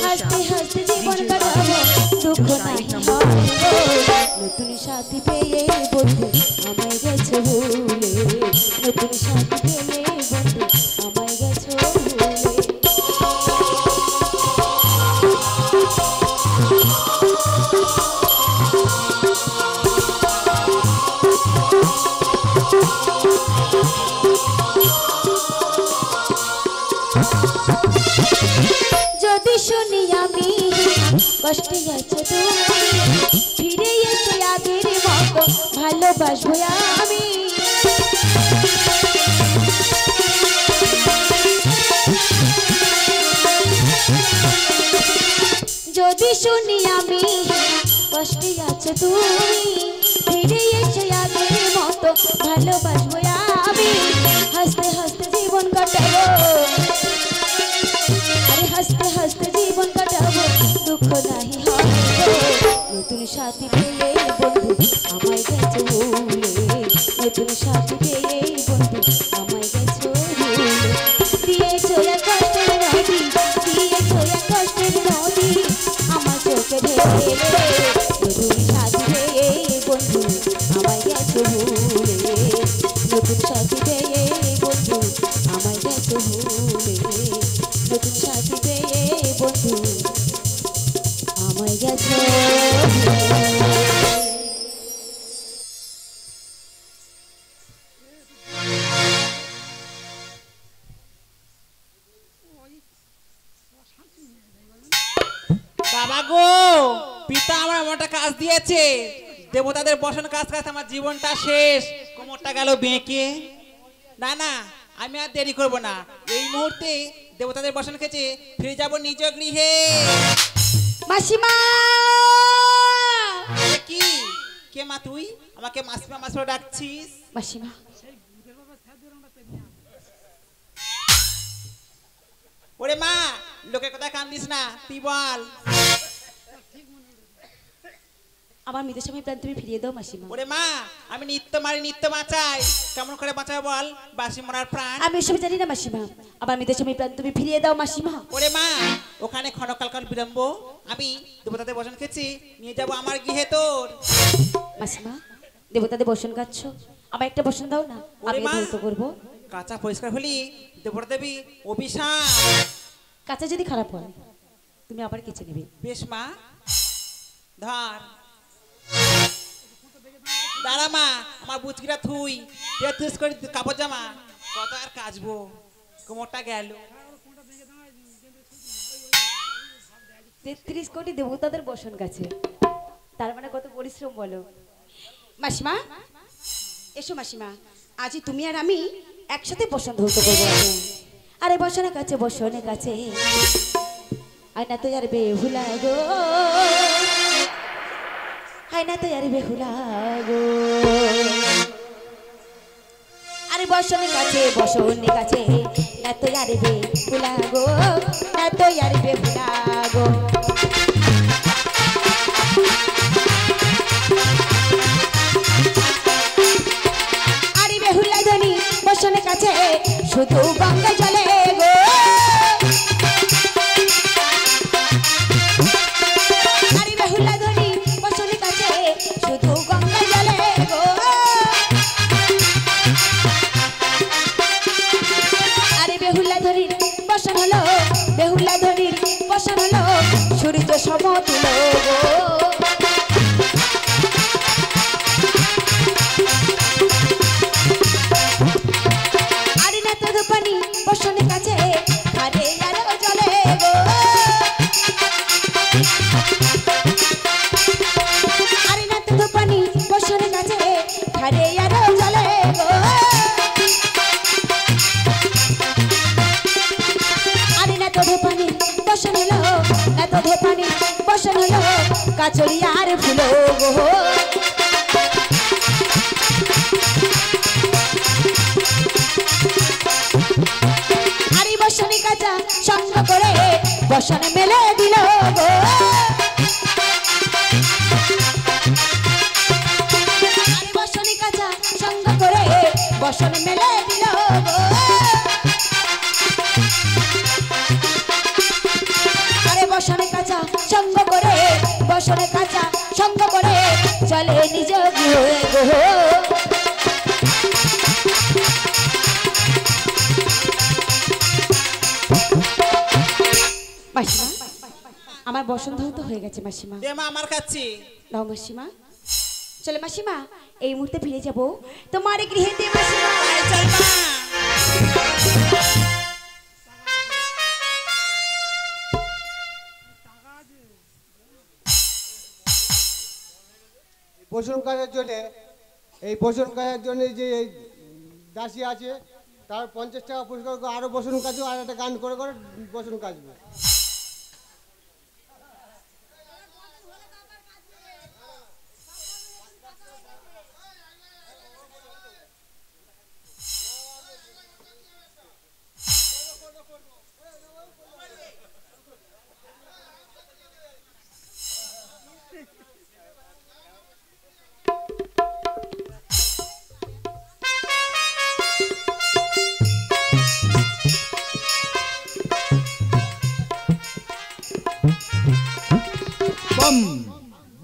হাসতে হাসতে জীবন কাটাবো দুঃখ নাই নতুন সাথী পেয়ে বন্ধু আমায় গেছে ভুলে নতুন সাথী পেয়ে বন্ধু আমায় গেছে ভুলে যদি শুনি আমি কষ্টে আছো তুমি ফিরে এসো আগের মতো ভালোবাসবো আমি যদি শুনি আমি কষ্টে আছো তুমি ফিরে এসো আগের মতো ভালোবাসবো আমি হাসতে হাসতে জীবন কাটাবো হাসতে হাসতে জীবন কাটাবো দুঃখ নাহি হবে নতুন সাথী পেয়ে বন্ধু আমায় গেছে ভুলে নতুন সাথী পেয়ে বন্ধু আমায় গেছে ভুলে দিয়েছো এক কষ্টের নদী দিয়েছো এক কষ্টের নদী আমার চোখে ঢেলে নতুন সাথী পেয়ে বন্ধু আমায় গেছে ভুলে নতুন সাথী পেয়ে বন্ধু আমায় গেছে ভুলে নতুন সাথী পেয়ে বন্ধু আমায় গেছে বাবা গো পিতা আমার একটা কাজ দিয়েছে দেবতাদের বসন কাজ কাজ আমার জীবনটা শেষ কোমরটা গেল বেঁকে না না আমি আর দেরি করব না এই মুহূর্তে দেবতাদের বসন খেয়েছে ফিরে যাব নিজ গৃহে মাসিমা কি কে মা তুই আমাকে মাসিমা মাসিমা ডাকছিস মাসিমা ওরে মা লোকের কথা কান দিস না তুই বল আমার মৃত সময় প্রাণ তুমি ফিরিয়ে দাও মাসিমা ওরে মা আমি নিত্য মারি নিত্য বাঁচাই কেমন করে বাঁচাবো বল বাসি মরার প্রাণ আমি এসব জানি না মাসিমা আমার মৃত সময় প্রাণ তুমি ফিরিয়ে দাও মাসিমা ওরে মা ওখানে ক্ষণকাল বিলম্ব আমি দেবতাদের বসন খেয়েছি নিয়ে যাব আমার গৃহে তোর মাসিমা দেবতাদের বসন গাচ্ছ আমার একটা বসন দাও না আমি ধৌত করব কাঁচা পরিষ্কার হলি দেবতা দেবী অভিশাপ কাঁচা যদি খারাপ হয় তুমি আবার কেচে নেবে বেশ মা ধর দাঁড়া মা আমার বুচকিরা থুই তুই করে কাপড় জামা কত আর কাচবো কোমরটা গেল 33 কোটি দেবতাদের বসন গাছে তার মানে কত পরিশ্রম বলো মাসিমা এসো মাসিমা আজই তুমি আর আমি একসাথে বসন ধৌত করবো আরে বসনের কাছে আয়না তো আর বেহুলা গো আয়না তো আর বেহুলা গো আরে বসনের কাছে না তো আর বেহুলা গো না তো আর বেহুলা গো আরে বেহুলা ধনী বসনের কাছে শুধু গঙ্গা জলে গো আরে বেহুলা ধনী বসনের কাছে শুধু গঙ্গা জলে গো আরে বেহুলা ধনীর বসন হলো বেহুলা ধনীর বসন হলো সূর্য সমতুল গো বসনের কাছে আরে আরো জলে গো আরে না তো পানি বসনের কাছে আরে আরো জলে গো আরে না তো পানি বসন হলো না তো পানি বসন হলো কাচড়ি আর ফুলো গো বসনে কাঁচা সঙ্গ করে বসনে মেলে দিল গো আরে বসনে কাঁচা সঙ্গ করে বসনে মেলে দিল গো আরে বসন মাসিমা আমার বসন্ত তো হয়ে গেছে মাসিমা। দে মা আমার খাচ্ছি। নাও মাসিমা। চলো মাসিমা এই মুহূর্তে ফিরে যাব তোমার গৃহেতে মাসিমা। তাই চল মা। বসন কাজের জন্য এই বসন কাজের জন্য যে দাসী আছে তার 50 টাকা পুরস্কার করে আরো বসন কাজও আর একটা গান করে করে বসন কাজবে।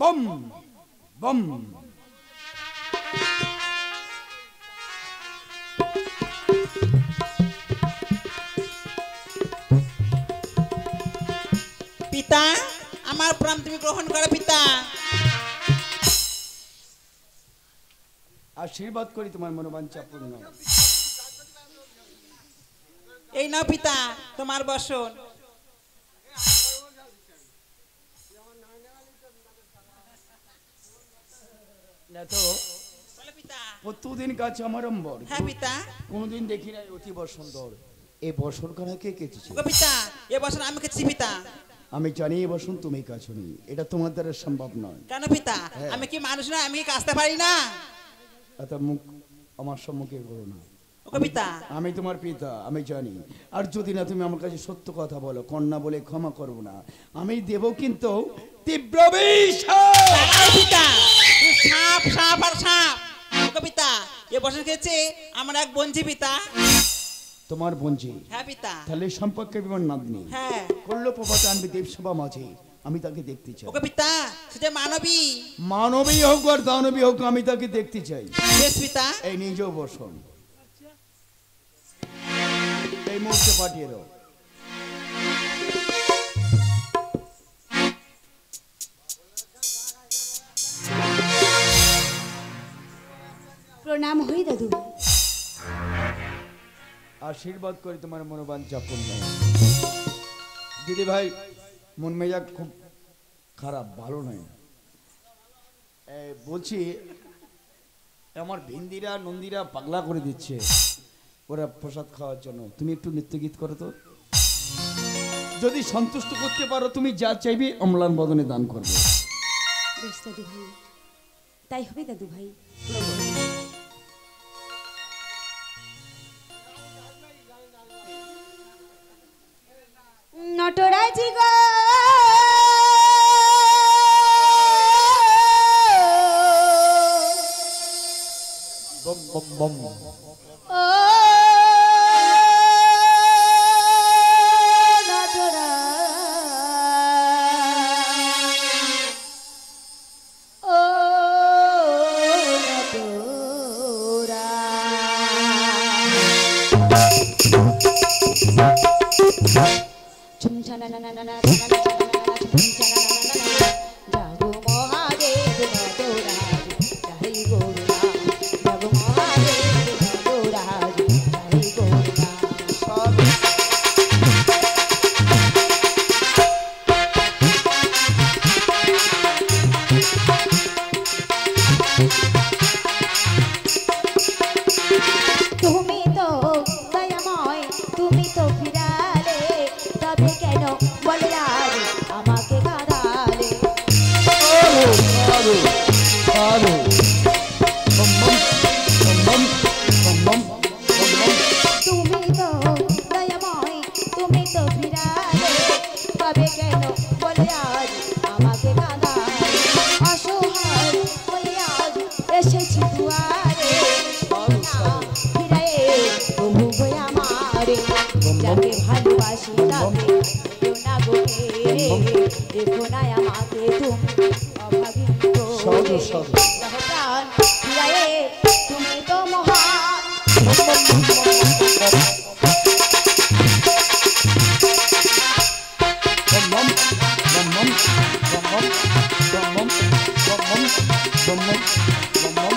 बम बम बम পিতা আমার প্রণাম তুমি গ্রহণ করো পিতা। आशीर्वाद करी तुम्हार मनोवांछा पूर्ण। এই নাও পিতা তোমার বসন। तो বলো পিতা। প্রতিদিন কাছে আমার অম্বর হ্যাঁ পিতা। কোনদিন দেখি নাই অতি সুন্দর এই বসন কানা কে কেটেছে? ওগো পিতা এ বসন আমি খেয়েছি পিতা। আমি জানি এই বসন তুমি কাছনি, এটা তোমার দ্বারা সম্ভব নয়। কেন পিতা? আমি কি মানুষ না? আমি কি কাছতে পারি না? এত মুখ আমার সম্মুখে করো না। ওগো পিতা আমি তোমার পিতা, আমি জানি। আর যদি না তুমি আমার কাছে সত্য কথা বলো, কন্যা বলে ক্ষমা করব না। আমি দেব কিন্তু তীব্র বিষ। দাঁড়াও পিতা, তুমি সাপ সাপ আর সাপ। ওগো পিতা এ বসন খেয়েছে আমার এক বঞ্জি পিতা। তোমার বঞ্জি? হ্যাঁ পিতা। তাহলে সম্পর্কে বিমান নাতনি হ্যাঁ করলো প্রভাতে আনবে দেবসভা মাঝে, আমি তাকে দেখতে চাই। ওগো পিতা সে যে মানবী। মানবী হোক আর দানবী হোক আমি তাকে দেখতে চাই। বেশ পিতা। এই নিজেও বসন এই মুহূর্তে পাঠিয়ে দাও। প্রণাম হই দাদু। আশীর্বাদ করি তোমার মনোবাঞ্ছা পূর্ণ। দিদি ভাই মন মেজাজ খুব খারাপ, ভালো নয়। বলছি আমার ভিন্দিরা নন্দীরা পাগলা করে দিচ্ছে ওরা প্রসাদ খাওয়ার জন্য। তুমি একটু নৃত্য গীত করো তো, যদি সন্তুষ্ট করতে পারো তুমি যা চাইবে অম্লান বদনে দান করবে। বেশ দাদু ভাই, তাই হবে দাদু ভাই। নটরাজি গো বম বম বম। ও তুমি তো দয়াময়, তুমি তো ফিরালে, তবে কেন বলে আজ আমাকে কাঁদালে? তুমি তো দয়াময়, তুমি তো ফিরালে, তবে কেন বলে আজ আমাকে কাঁদালে? অসহায় হয়ে আজ এসেছি দুয়ারে, ফিরে প্রভু গো আমারে, যাকে ভালোবাসি তাকে কেউ না গো রে, দেখো না আমাকে তুমি অভাগী সাধু সাধু প্রাণ ফিরে, তুমি তো মহান। বম বম বম বম।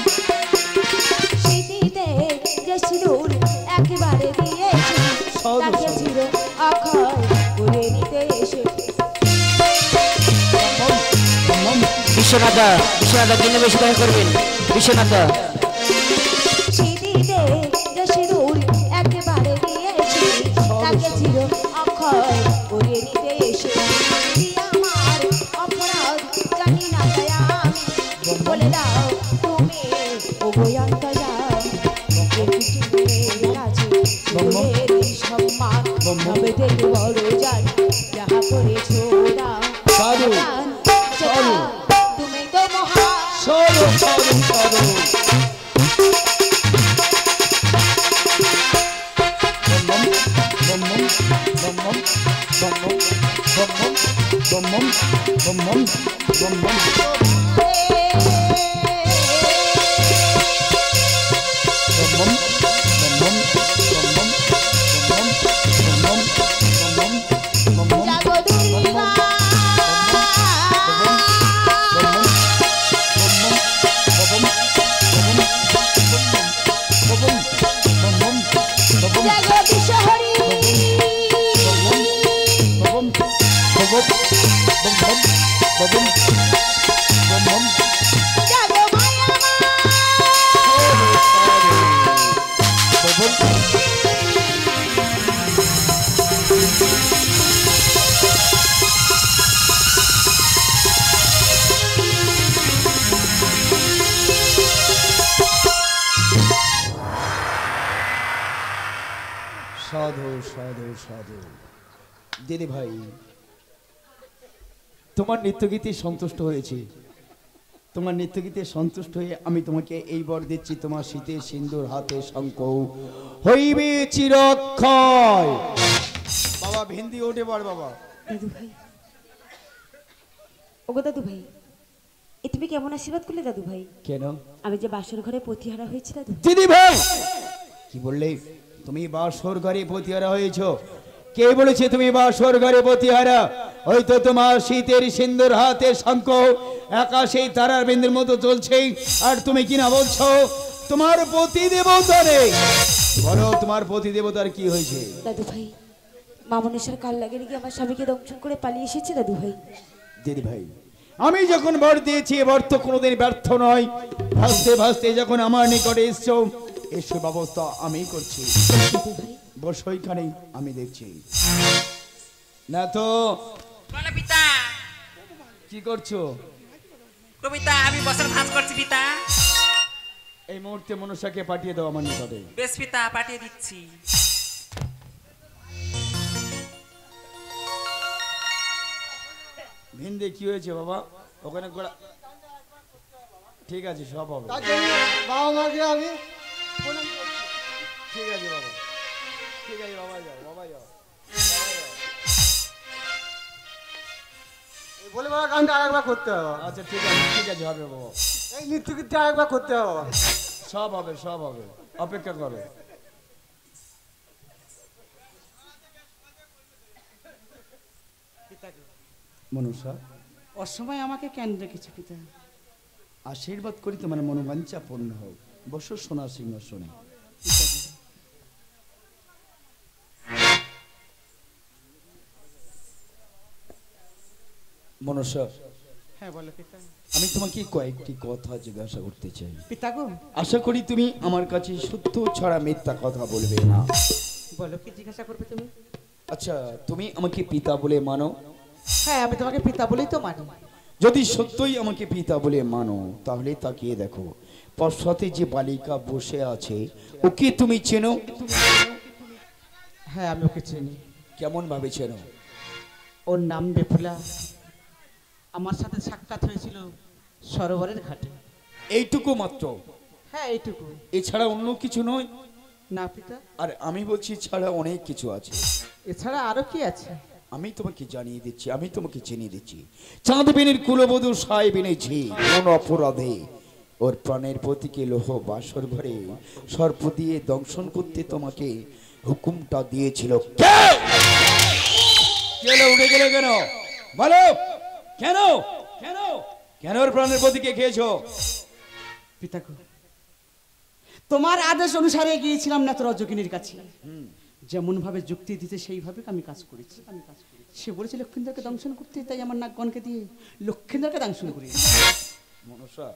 শীতিতে যে সিঁদুর একেবারে দিয়েছি সাধু, তাকে সাধু। চির অক্ষয় করে নিতে এসে বিশ্বনাথা বিশ্বনাথা দিনে বেশি করে করবেন বিশ্বনাথা। শীতিতে যে সিঁদুর একেবারে দিয়েছি তাকে চির অক্ষয় করে নিতে এসে কি আমার অপরাধ জানি না তাই আমি বলে দাও তুমি অভয়ন্তরা সম্মান হবে থেকে বড় জানি যাহা করেছো দাও সাধু, সাধু। তুমি তো মহা সাধু সাধু সাধু। বম বম বম বম বম বম বম বম বম বম বম। জাগো দুর্গা জাগো বিশ্বহরি জাগো মায়া সাধু সাধু সাধু। দিদি ভাই, তোমার নৃত্যগীতে সন্তুষ্ট হয়েছি। তোমার নৃত্যগীতে সন্তুষ্ট হয়ে আমি তোমাকে এই বর দিচ্ছি, তোমার শীতের সিন্দুর হাতে শঙ্খ হইবে চিরক্ষয়। বাবা ভিন্দি ওঠে বর বাবা। দাদু ভাই ওগো দাদু ভাই এ তুমি কেমন আশীর্বাদ করলে দাদু ভাই? কেন আমি যে বাসর ঘরে পতিহারা হয়েছি দাদু দিদি ভাই? কি বললে? তুমি বাসর ঘরে পতিহারা হয়েছো? কে বলেছে তুমি বাসর ঘরে পতিহারা? ওই তো তোমার শীতের সিন্দুর হাতে শঙ্খ আকাশে তারার বিন্দুর মতো চলছে, আর তুমি কিনা বলছো তোমার পতি দেবতা নেই। বলো তোমার পতি দেবতার কি হয়েছে? দাদু ভাই মামনেশ্বর কাল লাগে নাকি আমার স্বামীকে দংশন করে পালিয়ে এসেছে দাদু ভাই। দিদি ভাই, আমি যখন বর দিয়েছি বর তো কোনোদিন ব্যর্থ নয়। ভাসতে ভাসতে যখন আমার নিকটে এসছো, এসব ব্যবস্থা আমি করছি। দাদু ভাই বসো এখানে, আমি দেখছি। না তো বলো পিতা। কি করছো? কবিতা আমি বছর ভাঁজ করছি পিতা। এই মুহূর্তে মনুষ্যকে পাঠিয়ে দাও আমার নিকটে। বেশ পিতা পাঠিয়ে দিচ্ছি। ভিন্দে কি হয়েছে বাবা? ওখানে গোড়া ঠিক আছে, সব হবে। তার জন্য বাবা মাকে আমি প্রণাম করছি। ঠিক আছে বাবা, ঠিক আছে বাবা, যাও বাবা যাও। এই বলে বলা গানটা আরেকবার করতে হবে। আচ্ছা ঠিক আছে, ঠিক আছে, হবে বাবা, এই নৃত্যগীতটা আরেকবার করতে হবে। সব হবে, সব হবে, অপেক্ষা করো। মনুষ্য অসময় আমাকে কেন রেখেছে পিতা? আশীর্বাদ করি তোমার মনোবাঞ্ছা পূর্ণ হোক। বসো সোনার সিংহাসনে। মনুষ্য, হ্যাঁ বলো পিতা। আমি তোমাকে কয়েকটি কথা জিজ্ঞাসা করতে চাই। পিতা গো আশা করি তুমি আমার কাছে সত্য ছাড়া মিথ্যা কথা বলবে না। বলো কি জিজ্ঞাসা করবে তুমি? আচ্ছা, তুমি আমাকে পিতা বলে মানো? হ্যাঁ আমি তোমাকে পিতা বলেই তো মানি। যদি সত্যই আমাকে পিতা বলে মানো, তাহলে তাকিয়ে দেখো, পশ্চাতে যে বালিকা বসে আছে ওকে তুমি চেনো? হ্যাঁ আমি ওকে চিনি। কেমন ভাবে চেনো? ওর নাম বেফুলা। আমার সাথে সাক্ষাৎ হয়েছিল সরোবরের ঘাটে। এইটুকু মাত্র? হ্যাঁ এইটুকু, এছাড়া অন্য কিছু নয়? না পিতা। আর আমি বলছি ছাড়া অনেক কিছু আছে। এছাড়া আরো কি আছে? আমি তোমাকে জানিয়ে দিচ্ছি, আমি তোমাকে চিনিয়ে দিচ্ছি। চাঁদবিনীর কুলবধূ সাহেবিনী ঝি কোন অপরাধে ওর প্রাণের প্রতীকে লোহ বাসর ঘরে সর্প দিয়ে দংশন করতে তোমাকে হুকুমটা দিয়েছিল। কে? উঠে গেলে কেন? বলো কেন? কেন ওর প্রাণের প্রতীকে খেয়েছো? পিতাকু, তোমার আদেশ অনুসারে গিয়েছিলাম না তোর রজকিনীর কাছে। যেমন ভাবে যুক্তি দিতে সেইভাবে আমি কাজ করেছি। সে বলেছে লক্ষ্মীন্দরকে দংশন করতে, তাই আমার নাগগণকে দিয়ে লক্ষ্মীন্দরকে দংশন করি। মনসা,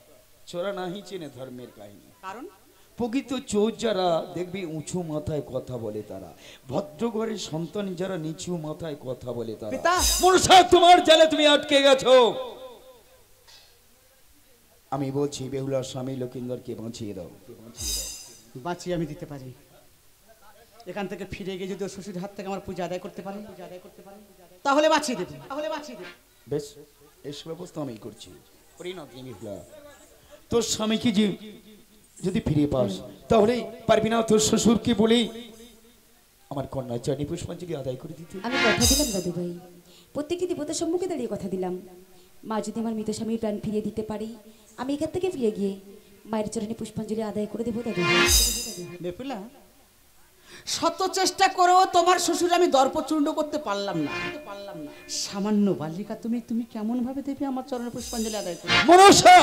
চোরা নাহি চেনে ধর্মের কাহিনী। কারণ প্রকৃত চোর যারা দেখবি উঁচু মাথায় কথা বলে, তারা ভদ্র ঘরের সন্তান যারা নিচু মাথায় কথা বলে তারা। পিতা! মনসা, তোমার জালে তুমি আটকে গেছো। আমি বলছি বেহুলার স্বামী লক্ষিন্দরকে বাঁচিয়ে দাও। বাঁচিয়ে আমি দিতে পারি। এখান থেকে ফিরে গিয়ে যদি ওর শ্বশুর হাত থেকে আমার পূজা আদায় করতে পারি, তাহলে বাঁচিয়ে দেবে। বেশ, এর ব্যবস্থা আমি করছি। পরিণতি বেহুলা, তোর স্বামীকে যদি ফিরে পাস তাহলে পারবি না তোর শ্বশুরকে বলে আমার কন্যা চানি পুষ্পাঞ্জলি আদায় করে দিতে? আমি কথা দিলাম দাদু ভাই, প্রত্যেকটি দেবতার সম্মুখে দাঁড়িয়ে কথা দিলাম, মা যদি আমার মৃত স্বামীর প্রাণ ফিরিয়ে দিতে পারি, আমি এখান থেকে ফিরে গিয়ে মায়ের চরণে পুষ্পাঞ্জলি আদায় করে দেবো দাদু ভাই। বেপুলা, শত চেষ্টা করেও তোমার শ্বশুর আমি দর্পচূর্ণ করতে পারলাম না। সামান্য বালিকা তুমি তুমি কেমন ভাবে দেবে আমার চরণে পুষ্পাঞ্জলি আদায় করে? মনসা,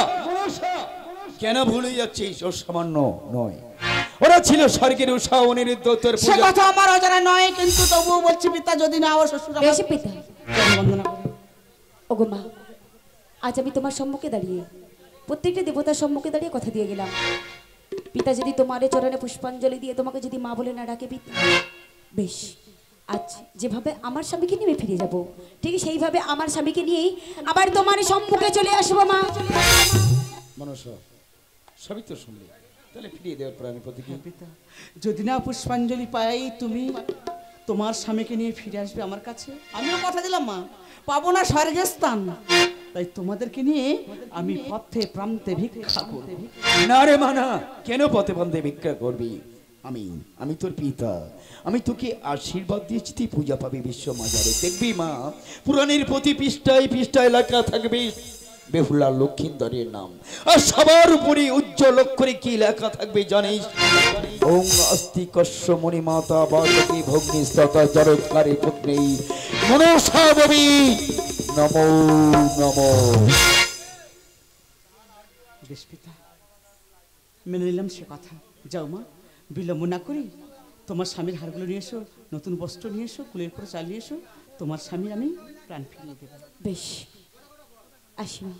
কেন ভুলে যাচ্ছিস? ও সামান্য নয়, ওরা ছিল স্বর্গের উষা অনিরুদ্ধ। তোর সে কথা আমার অজানা নয়, কিন্তু তবুও বলছি পিতা, যদি না আমার শ্বশুর আমার বেশি পিতা, বন্দনা করে। ওগো মা, আজ আমি তোমার সম্মুখে দাঁড়িয়ে প্রত্যেকটি দেবতার সম্মুখে দাঁড়িয়ে কথা দিয়ে গেলাম, পিতা যদি তোমার চরণে পুষ্পাঞ্জলি দিয়ে তোমাকে যদি মা বলে না ডাকে পিতা, বেশ, আজ যেভাবে আমার স্বামীকে নিয়ে আমি ফিরে যাব, ঠিক সেইভাবে আমার স্বামীকে নিয়েই আবার তোমার সম্মুখে চলে আসবো মা। মনসা, সবই তো শুনলি, তাহলে ফিরিয়ে দেওয়ার প্রাণের প্রতীকে। পিতা, যদি না পুষ্পাঞ্জলি পাই তুমি তোমার স্বামীকে নিয়ে ফিরে আসবে আমার কাছে, আমিও কথা দিলাম মা, পাবো না স্বর্গের স্থান, তাই তোমাদেরকে নিয়ে আমি পথে প্রান্তে ভিক্ষা করব। না রে মানা, কেন পথে পথে ভিক্ষা করবি? আমি তোর পিতা, আমি তোকে আশীর্বাদ দিয়েছি, তুই পূজা পাবি বিশ্ব মাজারে। দেখবি মা, পুরাণের প্রতি পৃষ্ঠায় পৃষ্ঠায় লেখা থাকবে বেহুলা লক্ষিন্দরের নাম, আর সবার উপরে উজ্জ্বল অক্ষরে কি লেখা থাকবে জানিস? ওং অস্তি কশ্যমণি মাতা বালকী ভগ্নি স্ততা জরৎকারে পত্নী মনসা দেবী নমো নমো। বেশ পিতা, মেনে নিলাম সে কথা। যাও মা, বিলম্ব না করি তোমার স্বামীর হারগুলো নিয়ে এসো, নতুন বস্ত্র নিয়ে এসো, কুলের করে চালিয়ে এসো, তোমার স্বামীর আমি প্রাণ ফিরিয়ে দেবো। বেশ, আসি মা।